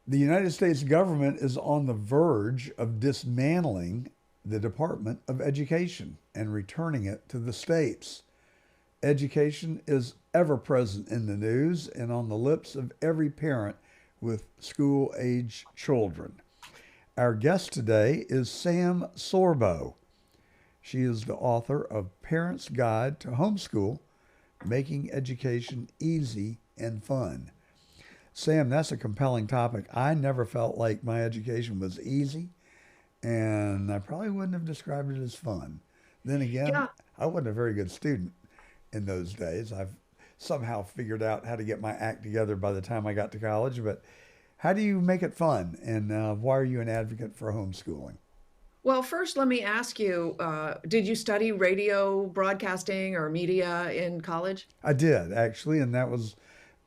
The United States government is on the verge of dismantling the Department of Education and returning it to the states. Education is ever present in the news and on the lips of every parent with school age children. Our guest today is Sam Sorbo. She is the author of Parents' Guide to Homeschool, Making Education Easy and Fun. Sam, that's a compelling topic. I never felt like my education was easy, and I probably wouldn't have described it as fun. Then again, Yeah. I wasn't a very good student in those days. I've somehow figured out how to get my act together by the time I got to college, but how do you make it fun, and why are you an advocate for homeschooling? Well, first, let me ask you, did you study radio broadcasting or media in college? I did, actually, and that was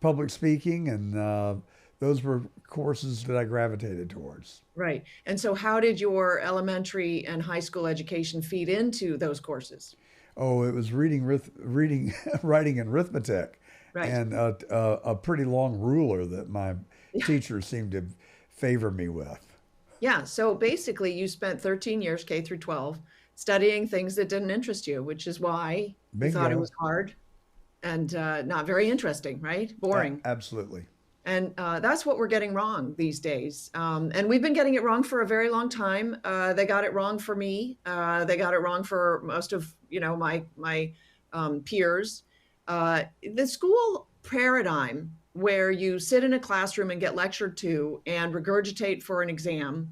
public speaking, and those were courses that I gravitated towards. Right. And so, how did your elementary and high school education feed into those courses? Oh, it was reading, writing, and arithmetic, Right. and a pretty long ruler that my teacher seemed to favor me with. Yeah. So, basically, you spent 13 years, K through 12, studying things that didn't interest you, which is why you thought it Bingo. was hard and not very interesting, right? Boring. Absolutely. And that's what we're getting wrong these days. And we've been getting it wrong for a very long time. They got it wrong for me. They got it wrong for most of my peers. The school paradigm where you sit in a classroom and get lectured to and regurgitate for an exam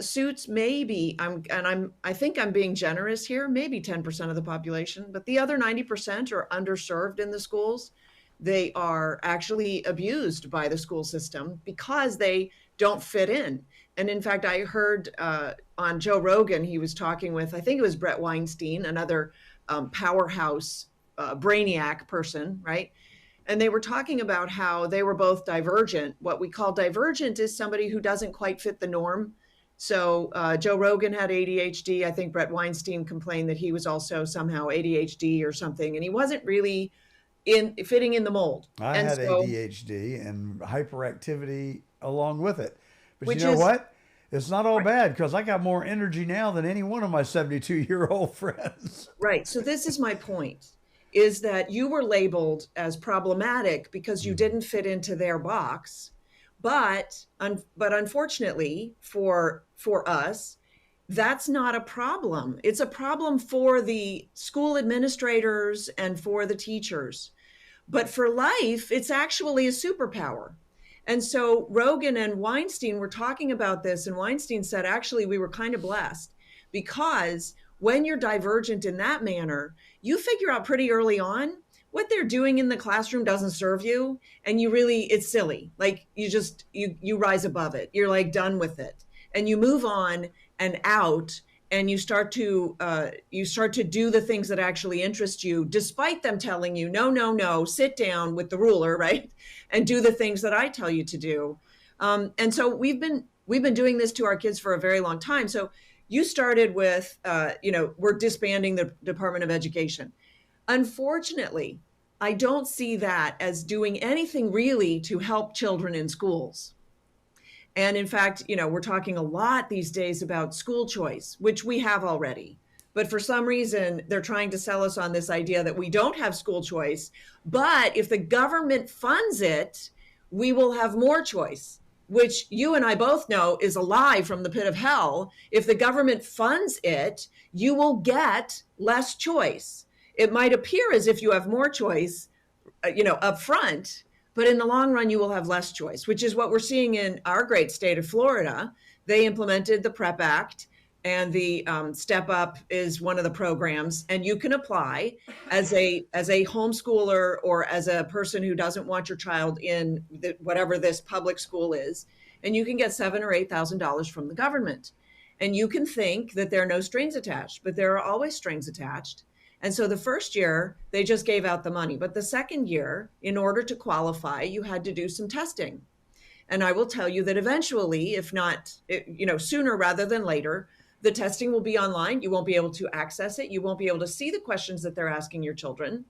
suits maybe I think I'm being generous here, maybe 10% of the population, but the other 90% are underserved in the schools. They are actually abused by the school system because they don't fit in. And in fact, I heard on Joe Rogan, he was talking with, I think it was Brett Weinstein, another powerhouse brainiac person, right? And they were talking about how they were both divergent. What we call divergent is somebody who doesn't quite fit the norm. So Joe Rogan had ADHD. I think Brett Weinstein complained that he was also somehow ADHD or something, and he wasn't really in fitting in the mold. I And had so, ADHD and hyperactivity along with it. But you which know is what? It's not all bad because I got more energy now than any one of my 72-year-old friends. right. So this is my point, is that you were labeled as problematic because you Mhm. didn't fit into their box. But unfortunately for us, that's not a problem. It's a problem for the school administrators and for the teachers. But for life, it's actually a superpower. And so Rogan and Weinstein were talking about this, and Weinstein said, actually, we were kind of blessed because when you're divergent in that manner, you figure out pretty early on what they're doing in the classroom doesn't serve you, and you really, it's silly. Like you rise above it. You're like done with it, and you move on and out, and you start to do the things that actually interest you, despite them telling you, no, no, no, sit down with the ruler, right, and do the things that I tell you to do. And so we've been doing this to our kids for a very long time. So you started with, we're disbanding the Department of Education. Unfortunately, I don't see that as doing anything really to help children in schools. And in fact, we're talking a lot these days about school choice, which we have already. But for some reason, they're trying to sell us on this idea that we don't have school choice. But if the government funds it, we will have more choice, which you and I both know is a lie from the pit of hell. If the government funds it, you will get less choice. It might appear as if you have more choice, up front, but in the long run, you will have less choice, which is what we're seeing in our great state of Florida. They implemented the PrEP Act, and the Step Up is one of the programs, and you can apply as a homeschooler or as a person who doesn't want your child in whatever this public school is, and you can get $7,000 or $8,000 from the government. And you can think that there are no strings attached, but there are always strings attached. And so the first year, they just gave out the money. But the second year, in order to qualify, you had to do some testing. And I will tell you that eventually, if not, sooner rather than later, the testing will be online. You won't be able to access it. You won't be able to see the questions that they're asking your children.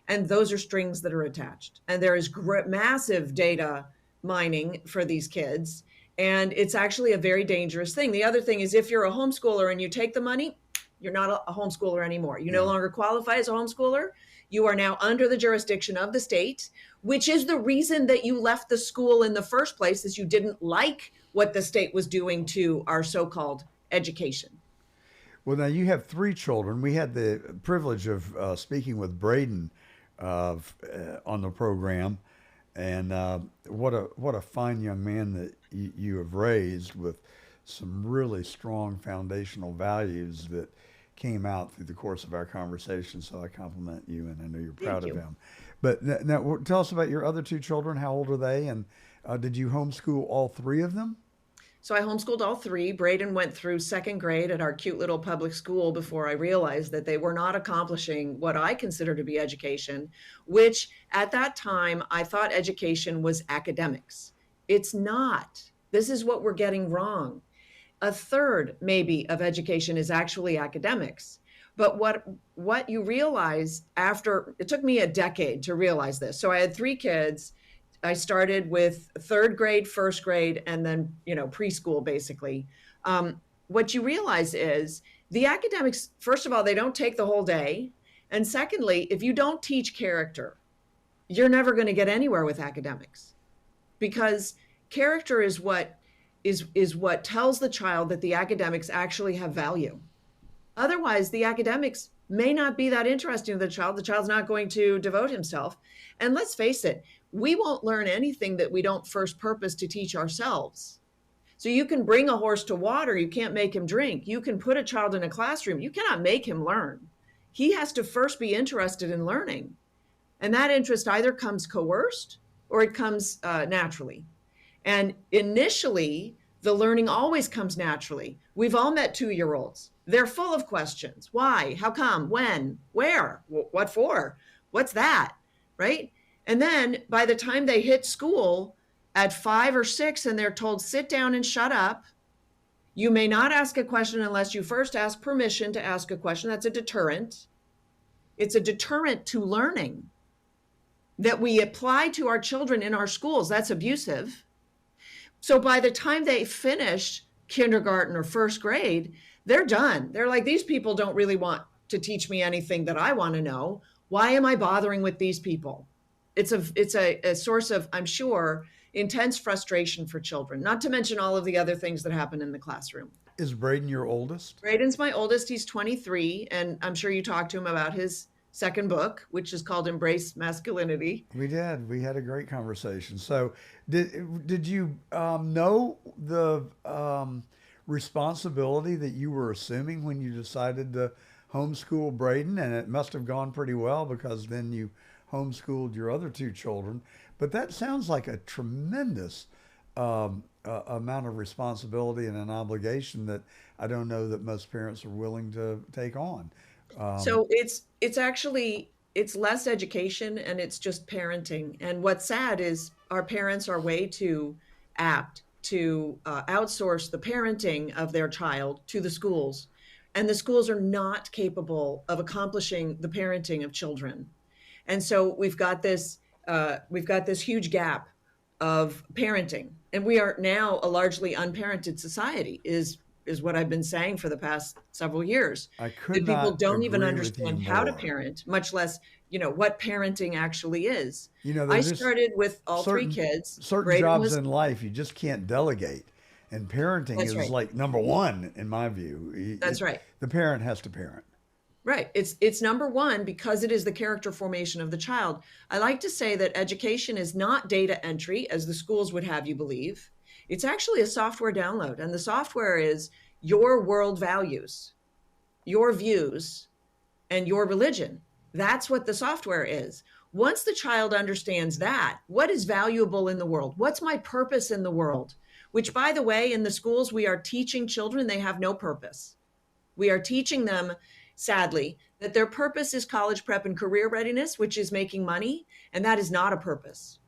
And those are strings that are attached. And there is massive data mining for these kids. And it's actually a very dangerous thing. The other thing is, if you're a homeschooler and you take the money, you're not a homeschooler anymore. You no Yeah. longer qualify as a homeschooler. You are now under the jurisdiction of the state, which is the reason that you left the school in the first place, is you didn't like what the state was doing to our so-called education. Well, now you have three children. We had the privilege of speaking with Braden on the program, and what a fine young man that you have raised with some really strong foundational values that came out through the course of our conversation. So I compliment you, and I know you're proud Thank of you. him. But now, tell us about your other two children. How old are they, and did you homeschool all three of them? So I homeschooled all three. Braden went through second grade at our cute little public school before I realized that they were not accomplishing what I consider to be education, which at that time I thought education was academics. It's not. This is what we're getting wrong. A third, maybe, of education is actually academics. But what you realize after, it took me a decade to realize this. So I had three kids. I started with third grade, first grade, and then, preschool, basically. What you realize is the academics, first of all, they don't take the whole day. And secondly, if you don't teach character, you're never going to get anywhere with academics, because character is what tells the child that the academics actually have value. Otherwise, the academics may not be that interesting to the child. The child's not going to devote himself. And let's face it, we won't learn anything that we don't first purpose to teach ourselves. So you can bring a horse to water, you can't make him drink. You can put a child in a classroom, you cannot make him learn. He has to first be interested in learning. And that interest either comes coerced or it comes naturally. And initially, the learning always comes naturally. We've all met 2-year-olds. They're full of questions. Why? How come? When? Where? What for? What's that? Right? And then by the time they hit school at 5 or 6 and they're told, sit down and shut up, you may not ask a question unless you first ask permission to ask a question. That's a deterrent. It's a deterrent to learning that we apply to our children in our schools. That's abusive. So by the time they finish kindergarten or first grade, they're done. They're like, these people don't really want to teach me anything that I want to know. Why am I bothering with these people? It's a source of, I'm sure, intense frustration for children, not to mention all of the other things that happen in the classroom. Is Braden your oldest? Braden's my oldest. He's 23, and I'm sure you talked to him about his second book, which is called Embrace Masculinity. We did. We had a great conversation. So, did you know the responsibility that you were assuming when you decided to homeschool Braden? And it must have gone pretty well, because then you homeschooled your other two children. But that sounds like a tremendous amount of responsibility and an obligation that I don't know that most parents are willing to take on. Um, So it's actually it's less education and it's just parenting. And what's sad is our parents are way too apt to outsource the parenting of their child to the schools, and the schools are not capable of accomplishing the parenting of children. And so we've got this huge gap of parenting, and we are now a largely unparented society. Is what I've been saying for the past several years. I That could people not don't even agree with you understand how to more. parent, much less, what parenting actually is. I There's just started with all three certain kids. certain Braden jobs was, in life you just can't delegate, and parenting that's is right. like number one in my view. That's right. The parent has to parent. Right. It's number one because it is the character formation of the child. I like to say that education is not data entry, as the schools would have you believe. It's actually a software download, and the software is your world values, your views, and your religion. That's what the software is. Once the child understands that, what is valuable in the world? What's my purpose in the world? Which, by the way, in the schools, we are teaching children they have no purpose. We are teaching them, sadly, that their purpose is college prep and career readiness, which is making money, and that is not a purpose.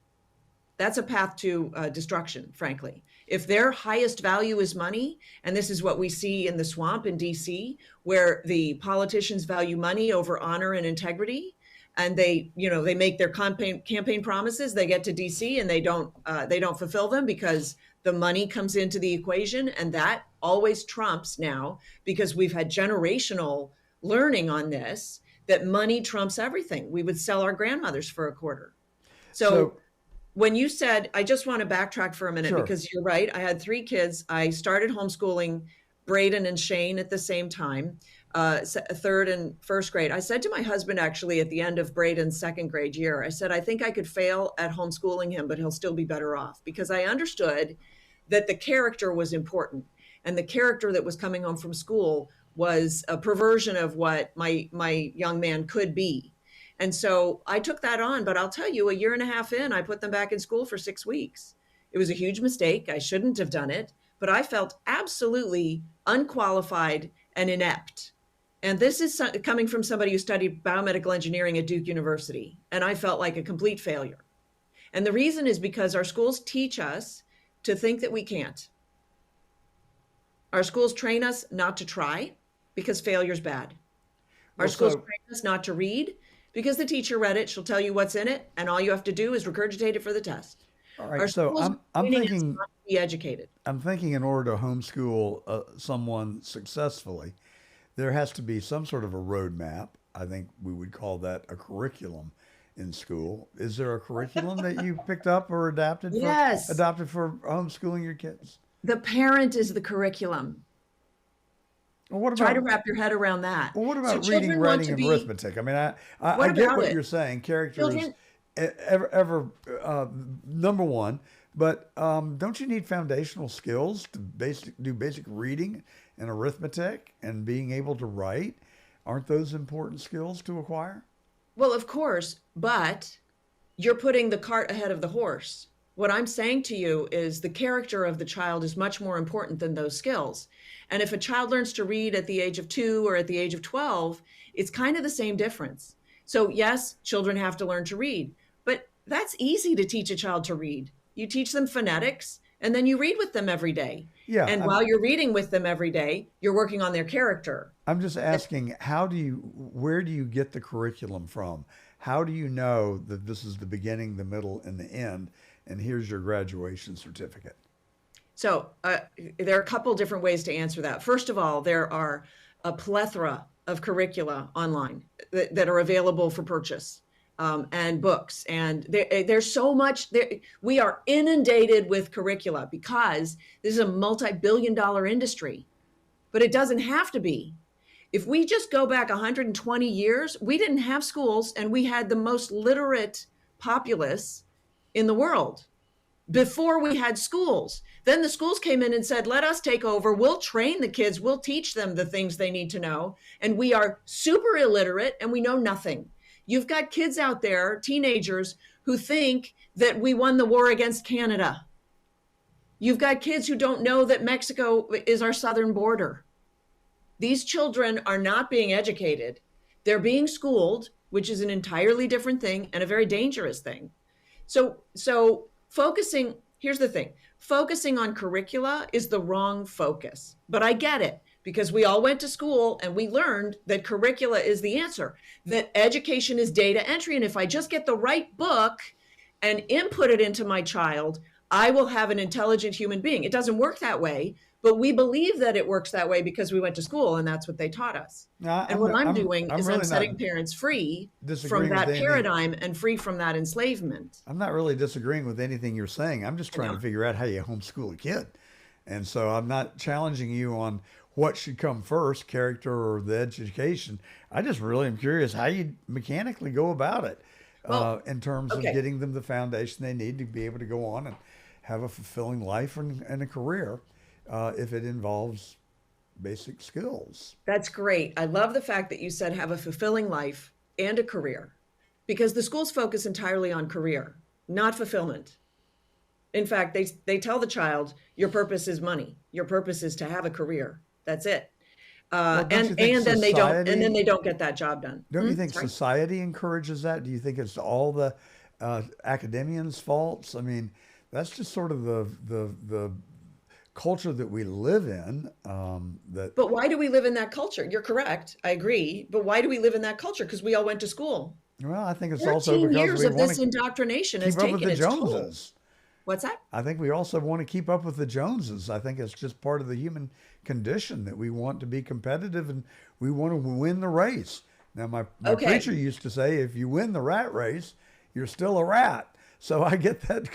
That's a path to destruction, frankly. If their highest value is money, and this is what we see in the swamp in DC, where the politicians value money over honor and integrity, and they make their campaign promises. They get to DC and they don't fulfill them because the money comes into the equation, and that always trumps now, because we've had generational learning on this, that money trumps everything. We would sell our grandmothers for a quarter. So So, when you said, I just want to backtrack for a minute, sure. because you're right. I had 3 kids. I started homeschooling Braden and Shane at the same time, third and first grade. I said to my husband, actually, at the end of Braden's second grade year, I said, I think I could fail at homeschooling him, but he'll still be better off, because I understood that the character was important. And the character that was coming home from school was a perversion of what my young man could be. And so I took that on, but I'll tell you, a year and a half in, I put them back in school for 6 weeks. It was a huge mistake. I shouldn't have done it, but I felt absolutely unqualified and inept. And this is coming from somebody who studied biomedical engineering at Duke University. And I felt like a complete failure. And the reason is because our schools teach us to think that we can't. Our schools train us not to try, because failure's bad. Our Well, schools so, train us not to read, because the teacher read it, she'll tell you what's in it, and all you have to do is regurgitate it for the test. all Our right. So schools are I'm training us thinking not to be educated. I'm thinking in order to homeschool someone successfully, there has to be some sort of a roadmap. I think we would call that a curriculum in school. Is there a curriculum that you picked up or Yes, adopted for homeschooling your kids? the parent is the curriculum. Well, what Try to about wrap your head around that. well, what So about reading, children want writing, to and be, arithmetic? I mean, what I get about what it? you're saying. Character is Children, ever number one, but don't you need foundational skills to do basic reading and arithmetic and being able to write? Aren't those important skills to acquire? well, of course, but you're putting the cart ahead of the horse. What I'm saying to you is the character of the child is much more important than those skills. And if a child learns to read at the age of 2 or at the age of 12, it's kind of the same difference. So, yes, children have to learn to read, but that's easy to teach a child to read. You teach them phonetics, and then you read with them every day. Yeah, And while you're reading with them every day, you're working on their character. I'm just asking, where do you get the curriculum from? How do you know that this is the beginning, the middle, and the end, and here's your graduation certificate? So there are a couple different ways to answer that. First of all, there are a plethora of curricula online that are available for purchase, and books. And there's so much there. We are inundated with curricula because this is a multi-billion-dollar industry, but it doesn't have to be. If we just go back 120 years, we didn't have schools, and we had the most literate populace in the world before we had schools. Then the schools came in and said, let us take over. We'll train the kids. We'll teach them the things they need to know. And we are super illiterate and we know nothing. You've got kids out there, teenagers, who think that we won the war against Canada. You've got kids who don't know that Mexico is our southern border. These children are not being educated. They're being schooled, which is an entirely different thing and a very dangerous thing. So here's the thing, focusing on curricula is the wrong focus. But I get it, because we all went to school and we learned that curricula is the answer, that education is data entry. And if I just get the right book and input it into my child, I will have an intelligent human being. It doesn't work that way, but we believe that it works that way because we went to school and that's what they taught us. No, And what I'm doing I'm is I'm really not setting parents free from disagreeing with that anything. paradigm and free from that enslavement. I'm not really disagreeing with anything you're saying. I'm just You trying to know? figure out how you homeschool a kid. And so I'm not challenging you on what should come first, character or the education. I just really am curious how you mechanically go about it Well, in terms of okay. getting them the foundation they need to be able to go on and have a fulfilling life and a career if it involves basic skills. That's great. I love the fact that you said have a fulfilling life and a career, because the schools focus entirely on career, not fulfillment. In fact, they tell the child, your purpose is money. Your purpose is to have a career. That's it. Well, don't you think And then they don't get that job done. don't you think Sorry. society encourages that? Do you think it's all the academians' faults? I mean, that's just sort of the culture that we live in. That But why do we live in that culture? You're correct. I agree. But why do we live in that culture? Because we all went to school. Well, I think it's also 14 because years we of want this to indoctrination has keep up with taken the its toll. Joneses. What's that? I think we also want to keep up with the Joneses. I think it's just part of the human condition that we want to be competitive and we want to win the race. Now, my preacher Okay. used to say, if you win the rat race, you're still a rat. So I get that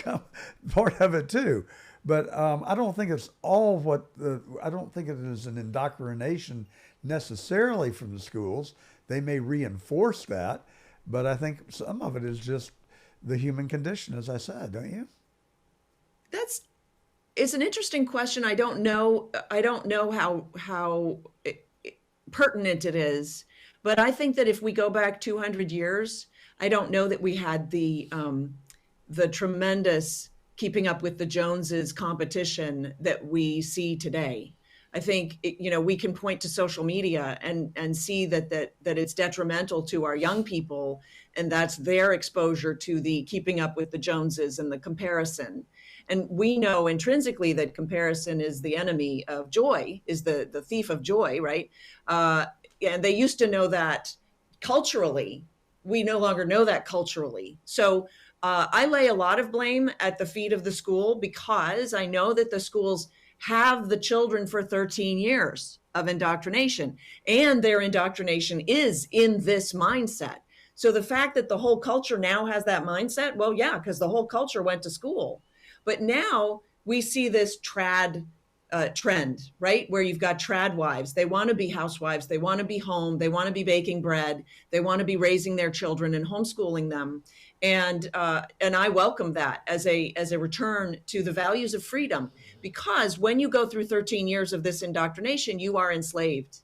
part of it too. But I don't think it's all I don't think it is an indoctrination necessarily from the schools. They may reinforce that, but I think some of it is just the human condition, as I said, don't you? That's it's an interesting question. I don't know how pertinent it is, but I think that if we go back 200 years, I don't know that we had the tremendous keeping up with the Joneses competition that we see today. I think we can point to social media and see that it's detrimental to our young people, and that's their exposure to the keeping up with the Joneses and the comparison. And we know intrinsically that comparison is the enemy of joy, is the thief of joy, right? Uh, and they used to know that culturally. We no longer know that culturally. So I lay a lot of blame at the feet of the school because I know that the schools have the children for 13 years of indoctrination, and their indoctrination is in this mindset. So the fact that the whole culture now has that mindset, well, yeah, because the whole culture went to school. But now we see this trad trend, right? Where you've got trad wives. They want to be housewives. They want to be home. They want to be baking bread. They want to be raising their children and homeschooling them. And I welcome that as a return to the values of freedom, because when you go through 13 years of this indoctrination, you are enslaved,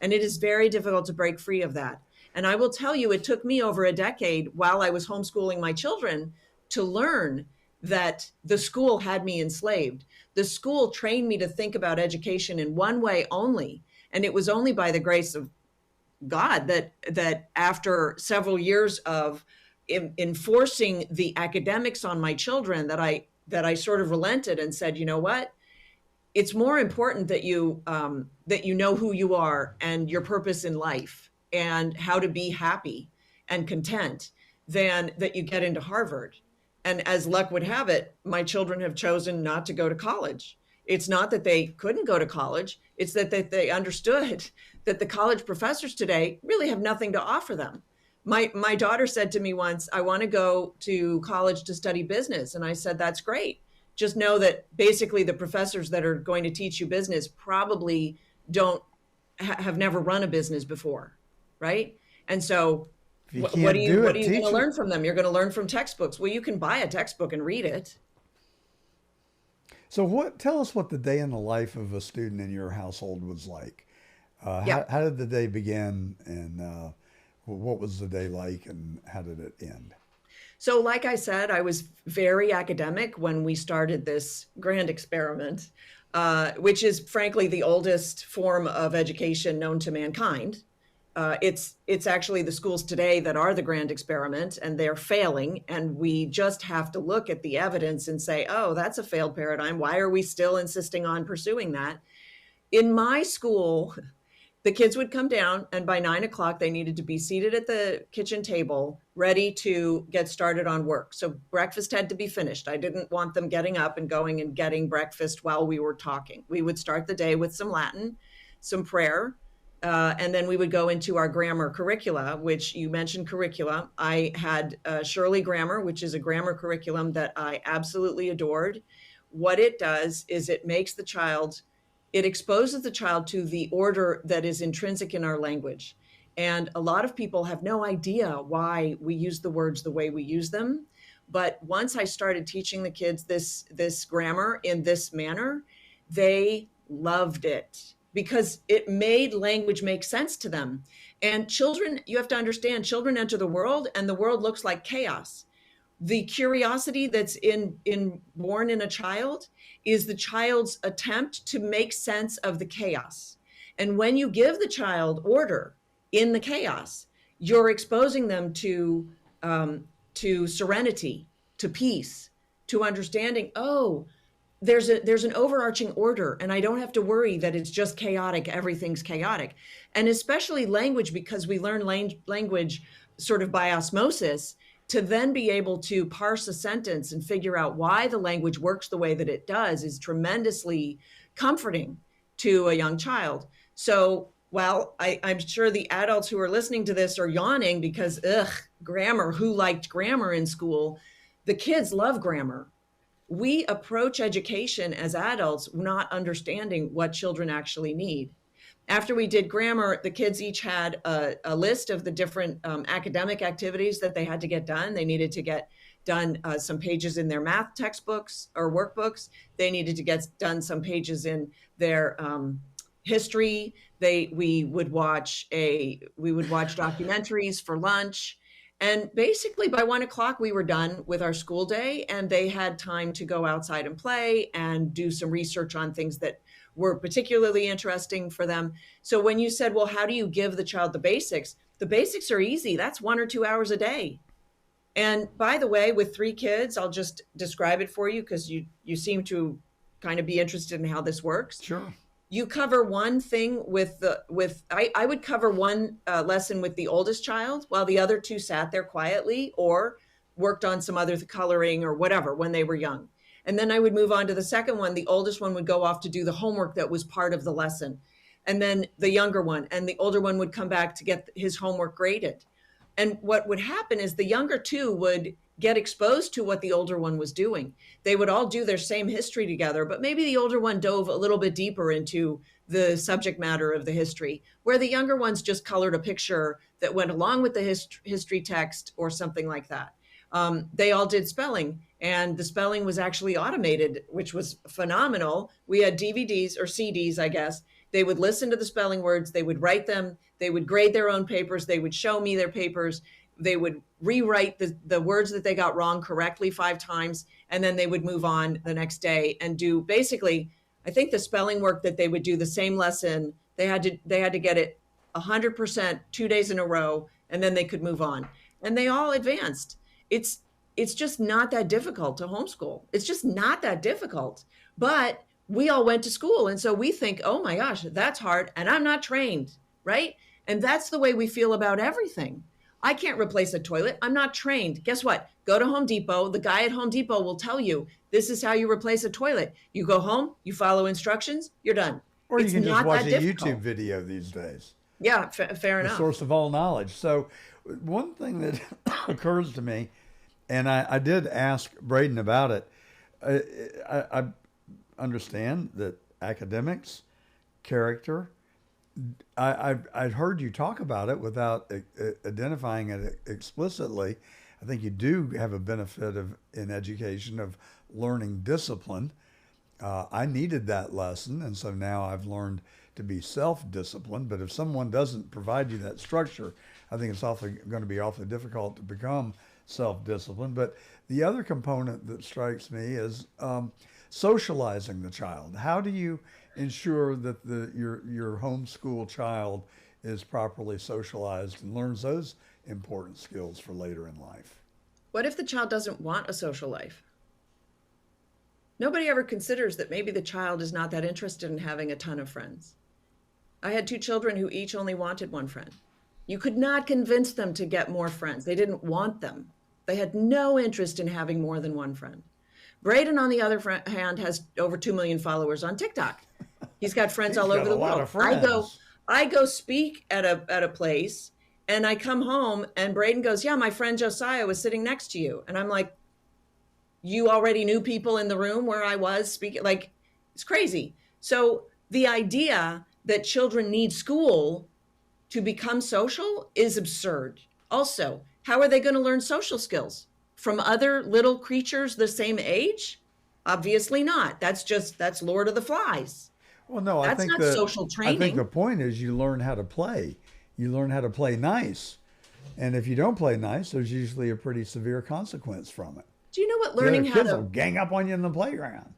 and it is very difficult to break free of that. And I will tell you, it took me over a decade while I was homeschooling my children to learn that the school had me enslaved. The school trained me to think about education in one way only. And it was only by the grace of God that after several years of enforcing the academics on my children, that I sort of relented and said, you know what? It's more important that you know who you are and your purpose in life and how to be happy and content than that you get into Harvard. And as luck would have it, my children have chosen not to go to college. It's not that they couldn't go to college, it's that they understood that the college professors today really have nothing to offer them. My daughter said to me once, I want to go to college to study business. And I said, that's great. Just know that basically the professors that are going to teach you business probably don't have never run a business before, right? And so If you what are can't you do what are it, you going to teach it. learn from them? You're going to learn from textbooks. Well, you can buy a textbook and read it. So, tell us what the day in the life of a student in your household was like. Yeah. How did the day begin, and what was the day like, and how did it end? So, like I said, I was very academic when we started this grand experiment, which is frankly the oldest form of education known to mankind. It's actually the schools today that are the grand experiment, and they're failing. And we just have to look at the evidence and say, oh, that's a failed paradigm. Why are we still insisting on pursuing that? In my school, the kids would come down, and by 9 o'clock, they needed to be seated at the kitchen table, ready to get started on work. So breakfast had to be finished. I didn't want them getting up and going and getting breakfast while we were talking. We would start the day with some Latin, some prayer, and then we would go into our grammar curricula, which you mentioned curricula. I had Shirley Grammar, which is a grammar curriculum that I absolutely adored. What it does is it exposes the child to the order that is intrinsic in our language. And a lot of people have no idea why we use the words the way we use them. But once I started teaching the kids this grammar in this manner, they loved it because it made language make sense to them. And children, you have to understand, children enter the world and the world looks like chaos. The curiosity that's in born in a child is the child's attempt to make sense of the chaos. And when you give the child order in the chaos, you're exposing them to serenity, to peace, to understanding. Oh, there's an overarching order, and I don't have to worry that it's just chaotic. Everything's chaotic, and especially language, because we learn language sort of by osmosis, to then be able to parse a sentence and figure out why the language works the way that it does is tremendously comforting to a young child. So while I'm sure the adults who are listening to this are yawning because, ugh, grammar, who liked grammar in school? The kids love grammar. We approach education as adults not understanding what children actually need. After we did grammar, the kids each had a list of the different academic activities that they had to get done. They needed to get done some pages in their math textbooks or workbooks. They needed to get done some pages in their history. We would watch documentaries for lunch. And basically by 1 o'clock, we were done with our school day, and they had time to go outside and play and do some research on things that were particularly interesting for them. So when you said, well, how do you give the child the basics? The basics are easy. That's 1 or 2 hours a day. And by the way, with 3 kids, I'll just describe it for you because you seem to kind of be interested in how this works. Sure. You cover one thing I would cover one lesson with the oldest child while the other 2 sat there quietly or worked on some other coloring or whatever when they were young. And then I would move on to the second one. The oldest one would go off to do the homework that was part of the lesson. And then the younger one and the older one would come back to get his homework graded. And what would happen is the younger 2 would get exposed to what the older one was doing. They would all do their same history together, but maybe the older one dove a little bit deeper into the subject matter of the history, where the younger ones just colored a picture that went along with the history text or something like that. They all did spelling, and the spelling was actually automated, which was phenomenal. We had DVDs or CDs, I guess. They would listen to the spelling words, they would write them, they would grade their own papers, they would show me their papers, they would rewrite the words that they got wrong correctly 5 times, and then they would move on the next day and do basically, I think the spelling work that they would do the same lesson, they had to get it 100% 2 days in a row, and then they could move on. And they all advanced. It's just not that difficult to homeschool. It's just not that difficult. But we all went to school, and so we think, oh my gosh, that's hard, and I'm not trained, right? And that's the way we feel about everything. I can't replace a toilet. I'm not trained. Guess what? Go to Home Depot. The guy at Home Depot will tell you, this is how you replace a toilet. You go home, you follow instructions, you're done. Or you It's can just not watch that a difficult. YouTube video these days. Yeah, fair The enough. source of all knowledge. So, one thing that occurs to me, and I did ask Braden about it, I understand that academics, character, I'd heard you talk about it without identifying it explicitly. I think you do have a benefit in education of learning discipline. I needed that lesson, and so now I've learned to be self-disciplined. But if someone doesn't provide you that structure, I think it's going to be awfully difficult to become self-disciplined. But the other component that strikes me is socializing the child. How do you ensure that your homeschool child is properly socialized and learns those important skills for later in life? What if the child doesn't want a social life? Nobody ever considers that maybe the child is not that interested in having a ton of friends. I had 2 children who each only wanted 1 friend. You could not convince them to get more friends. They didn't want them. They had no interest in having more than 1 friend. Braden, on the other hand, has over 2 million followers on TikTok. He's got friends He's all got over a the lot world. of friends. I go speak at a place, and I come home, and Braden goes, "Yeah, my friend Josiah was sitting next to you," and I'm like, "You already knew people in the room where I was speaking?" Like, it's crazy. So the idea that children need school to become social is absurd. Also, how are they going to learn social skills? From other little creatures the same age? Obviously not. That's Lord of the Flies. Well, no, That's not social I think the training. point is you learn how to play. You learn how to play nice. And if you don't play nice, there's usually a pretty severe consequence from it. Do you know what The other learning how kids will to? gang up on you in the playground.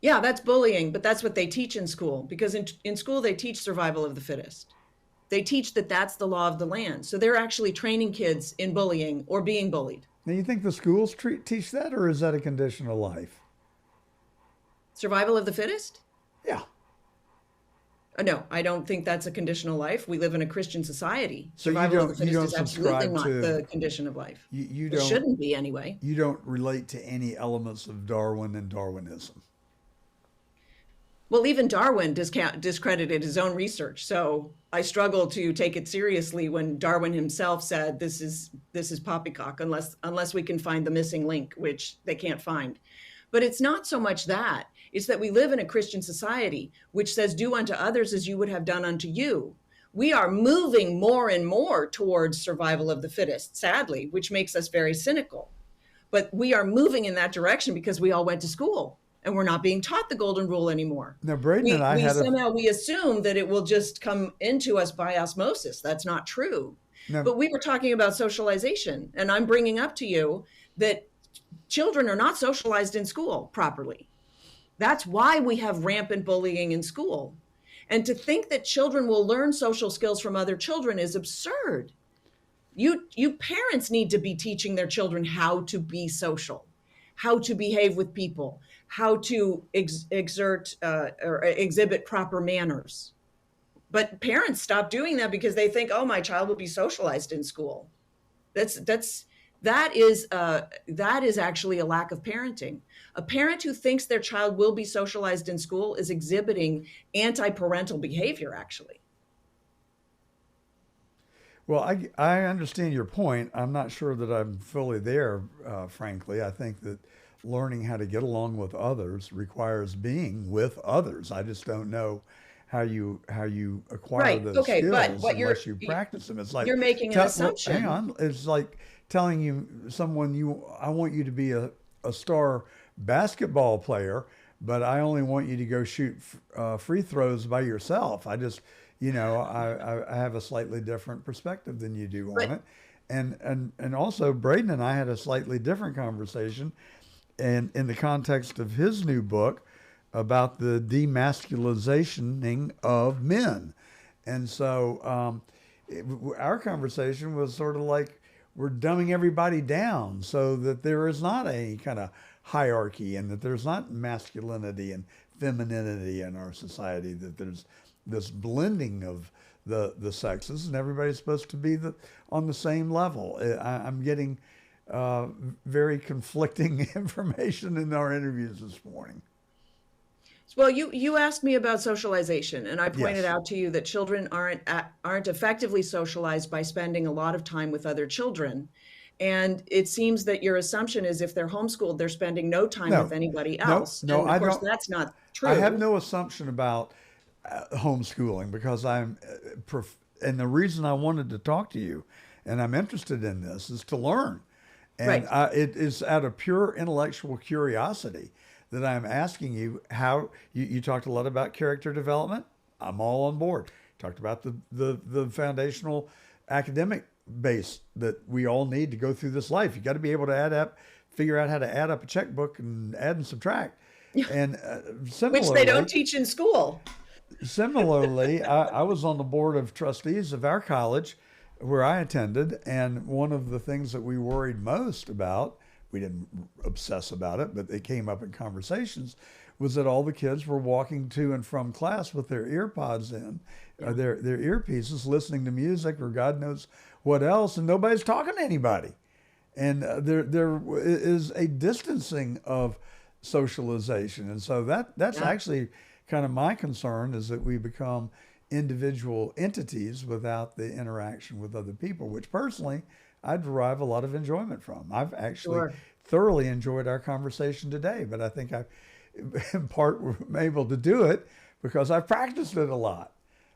Yeah, that's bullying, but that's what they teach in school because in school they teach survival of the fittest. They teach that that's the law of the land. So they're actually training kids in bullying or being bullied. Now, you think the schools teach that, or is that a condition of life? Survival of the fittest? Yeah. No, I don't think that's a condition of life. We live in a Christian society. So you Survival of the don't you fittest don't is absolutely subscribe not to the condition of life. you It don't shouldn't be anyway. you don't relate to any elements of Darwin and Darwinism. Well, even Darwin discredited his own research, so I struggle to take it seriously when Darwin himself said this is poppycock unless we can find the missing link, which they can't find. But it's not so much that; it's that we live in a Christian society which says, "Do unto others as you would have done unto you." We are moving more and more towards survival of the fittest, sadly, which makes us very cynical. But we are moving in that direction because we all went to school and we're not being taught the golden rule anymore. Now, Braden and we I we had a somehow we assume that it will just come into us by osmosis. That's not true. now, But we were talking about socialization, and I'm bringing up to you that children are not socialized in school properly. That's why we have rampant bullying in school. And to think that children will learn social skills from other children is absurd. You parents need to be teaching their children how to be social, how to behave with people, how to exert or exhibit proper manners. But parents stop doing that because they think, oh, my child will be socialized in school. That's that is actually a lack of parenting. A parent who thinks their child will be socialized in school is exhibiting anti-parental behavior, actually. well, I understand your point. I'm not sure that I'm fully there, frankly. I think that learning how to get along with others requires being with others. I just don't know how you acquire Right. those Okay. But skills what unless you practice them. It's like you're making an well, hang assumption. on. It's like telling you someone you I want you to be a star basketball player, but I only want you to go shoot free throws by yourself. I just, I have a slightly different perspective than you do on But it. And also Braden and I had a slightly different conversation and in the context of his new book about the demasculizationing of men. And so our conversation was sort of like we're dumbing everybody down so that there is not a kind of hierarchy and that there's not masculinity and femininity in our society, that there's this blending of the sexes and everybody's supposed to be on the same level. I'm getting uh, very conflicting information in our interviews this morning. well, you asked me about socialization, and I pointed Yes. out to you that children aren't effectively socialized by spending a lot of time with other children. And it seems that your assumption is if they're homeschooled, they're spending no time with No, anybody no, else. no, And of I course, don't. that's not I have true. no assumption about homeschooling because and the reason I wanted to talk to you and I'm interested in this is to learn. And Right. it is out of pure intellectual curiosity that I'm asking you how you talked a lot about character development. I'm all on board. Talked about the foundational academic base that we all need to go through this life. You got to be able to figure out how to add up a checkbook and add and subtract. And Which they don't similarly, teach in school. Similarly, I was on the board of trustees of our college where I attended, and one of the things that we worried most about, we didn't obsess about it, but it came up in conversations, was that all the kids were walking to and from class with their ear pods in, Yeah. their earpieces, listening to music or God knows what else, and nobody's talking to anybody. And there is a distancing of socialization, and so that's Yeah. actually kind of my concern is that we become individual entities without the interaction with other people, which personally I derive a lot of enjoyment from. I've actually Sure. thoroughly enjoyed our conversation today, but I think I, in part, were able to do it because I've practiced it a lot.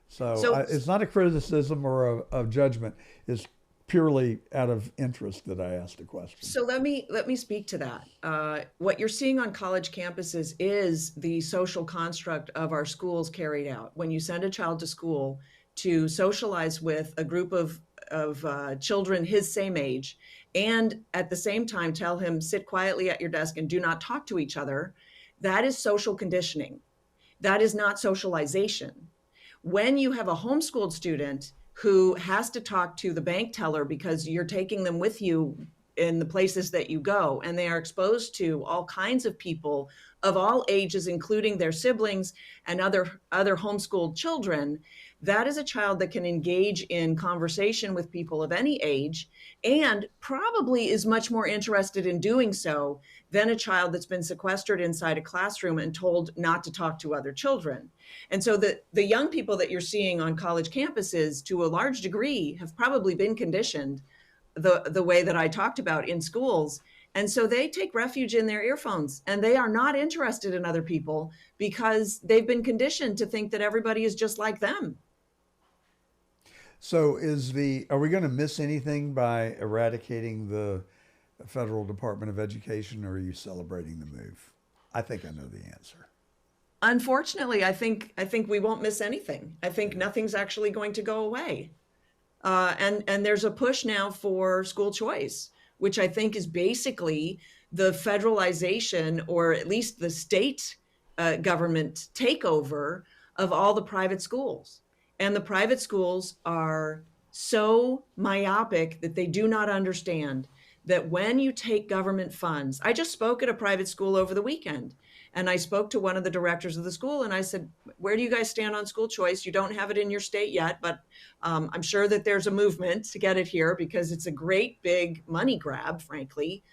So So it's not a criticism or a judgment. It's purely out of interest that I asked a question. So let me speak to that. What you're seeing on college campuses is the social construct of our schools carried out. When you send a child to school to socialize with a group of children his same age, and at the same time tell him sit quietly at your desk and do not talk to each other, that is social conditioning. That is not socialization. When you have a homeschooled student who has to talk to the bank teller because you're taking them with you in the places that you go, and they are exposed to all kinds of people of all ages, including their siblings and other homeschooled children, that is a child that can engage in conversation with people of any age, and probably is much more interested in doing so than a child that's been sequestered inside a classroom and told not to talk to other children. And so the young people that you're seeing on college campuses, to a large degree, have probably been conditioned the way that I talked about in schools. And so they take refuge in their earphones, and they are not interested in other people because they've been conditioned to think that everybody is just like them. So are we going to miss anything by eradicating the Federal Department of Education, or are you celebrating the move? I think I know the answer. Unfortunately, I think we won't miss anything. I think nothing's actually going to go away. And there's a push now for school choice, which I think is basically the federalization, or at least the state government takeover of all the private schools. And the private schools are so myopic that they do not understand that when you take government funds, I just spoke at a private school over the weekend, and I spoke to one of the directors of the school, and I said, where do you guys stand on school choice? You don't have it in your state yet, but I'm sure that there's a movement to get it here because it's a great big money grab, frankly.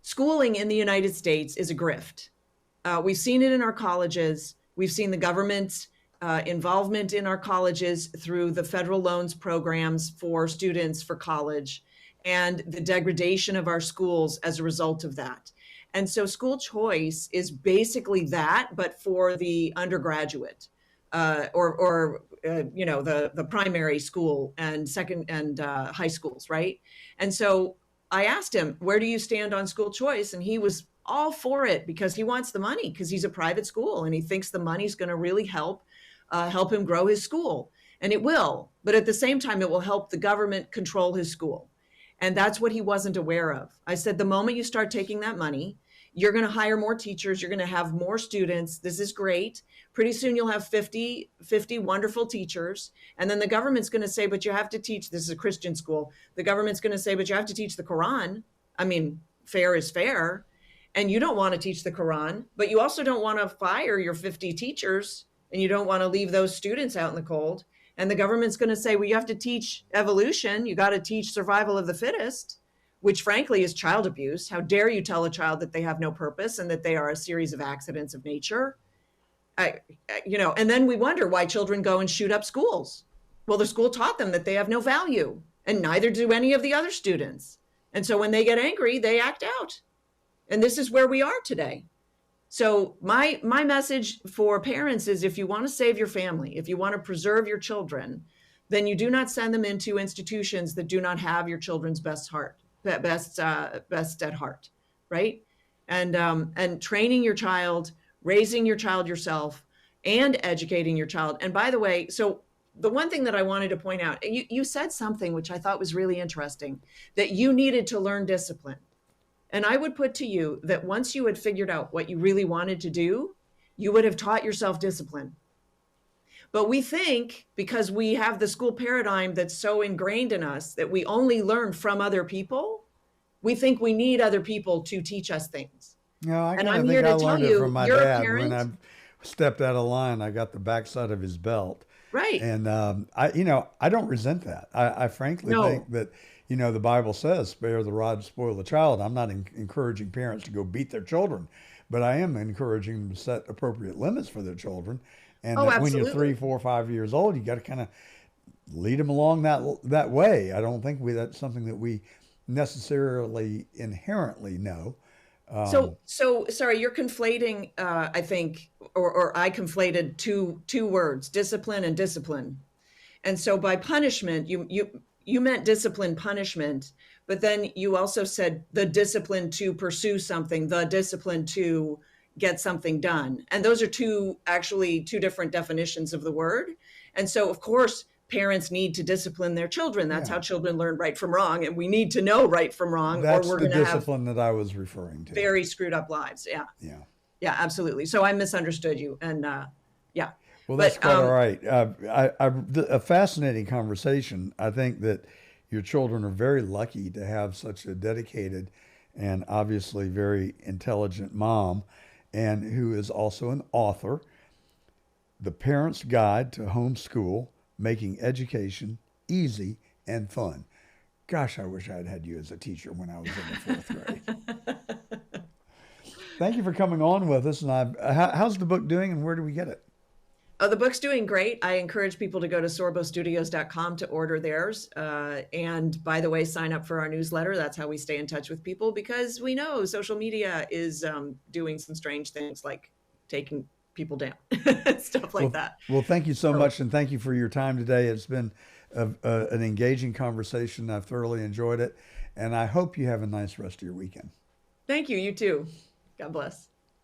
Schooling in the United States is a grift. We've seen it in our colleges. We've seen the government's involvement in our colleges through the federal loans programs for students for college, and the degradation of our schools as a result of that. And so school choice is basically that, but for the undergraduate, the primary school and second and high schools, right? And so I asked him, where do you stand on school choice? And he was all for it because he wants the money, because he's a private school and he thinks the money's going to really help him grow his school. And it will, but at the same time, it will help the government control his school. And that's what he wasn't aware of. I said, the moment you start taking that money, you're going to hire more teachers. You're going to have more students. This is great. Pretty soon you'll have 50 wonderful teachers. And then the government's going to say, but you have to teach, this is a Christian school. The government's going to say, but you have to teach the Quran. I mean, fair is fair. And you don't want to teach the Quran, but you also don't want to fire your 50 teachers, and you don't want to leave those students out in the cold. And the government's going to say, well, you have to teach evolution. You got to teach survival of the fittest, which frankly is child abuse. How dare you tell a child that they have no purpose and that they are a series of accidents of nature? And then we wonder why children go and shoot up schools. Well, the school taught them that they have no value, and neither do any of the other students. And so when they get angry, they act out. And this is where we are today. So my message for parents is, if you want to save your family, if you want to preserve your children, then you do not send them into institutions that do not have your children's best at heart, right? And training your child, raising your child yourself, and educating your child. And by the way, so the one thing that I wanted to point out, you said something which I thought was really interesting, that you needed to learn discipline. And I would put to you that once you had figured out what you really wanted to do, you would have taught yourself discipline. But we think, because we have the school paradigm that's so ingrained in us that we only learn from other people, we think we need other people to teach us things. No, I And kind I'm of here think I to tell learned it you, from my you're a dad when I parent, stepped out of line. I got the backside of his belt, right? and I don't resent that. I frankly No. think that the Bible says, "Spare the rod, spoil the child." I'm not encouraging parents to go beat their children, but I am encouraging them to set appropriate limits for their children, and Oh, that when you're 3, absolutely. 4, 5 years old, you got to kind of lead them along that way. I don't think that's something that we necessarily inherently know. So sorry, you're conflating, I think, or I conflated two words, discipline and discipline. And so by punishment, you meant discipline punishment, but then you also said the discipline to pursue something, the discipline to get something done. And those are two different definitions of the word. And so of course, parents need to discipline their children. That's Yeah, how children learn right from wrong. And we need to know right from wrong, or that's we're the going to have discipline that I was referring to. very screwed up lives. Yeah. Yeah. Yeah, absolutely. So I misunderstood you. And yeah, Well, that's but quite all right. A fascinating conversation. I think that, Your children are very lucky to have such a dedicated and obviously very intelligent mom, and who is also an author. The Parent's Guide to Homeschool, Making Education Easy and Fun. Gosh, I wish I had had you as a teacher when I was in the fourth grade. Thank you for coming on with us. And how's the book doing, and where do we get it? Oh, the book's doing great. I encourage people to go to sorbostudios.com to order theirs. And by the way, sign up for our newsletter. That's how we stay in touch with people, because we know social media is doing some strange things like taking people down, stuff like that. Well, thank you so much, and thank you for your time today. It's been an engaging conversation. I've thoroughly enjoyed it, and I hope you have a nice rest of your weekend. Thank you. You too. God bless.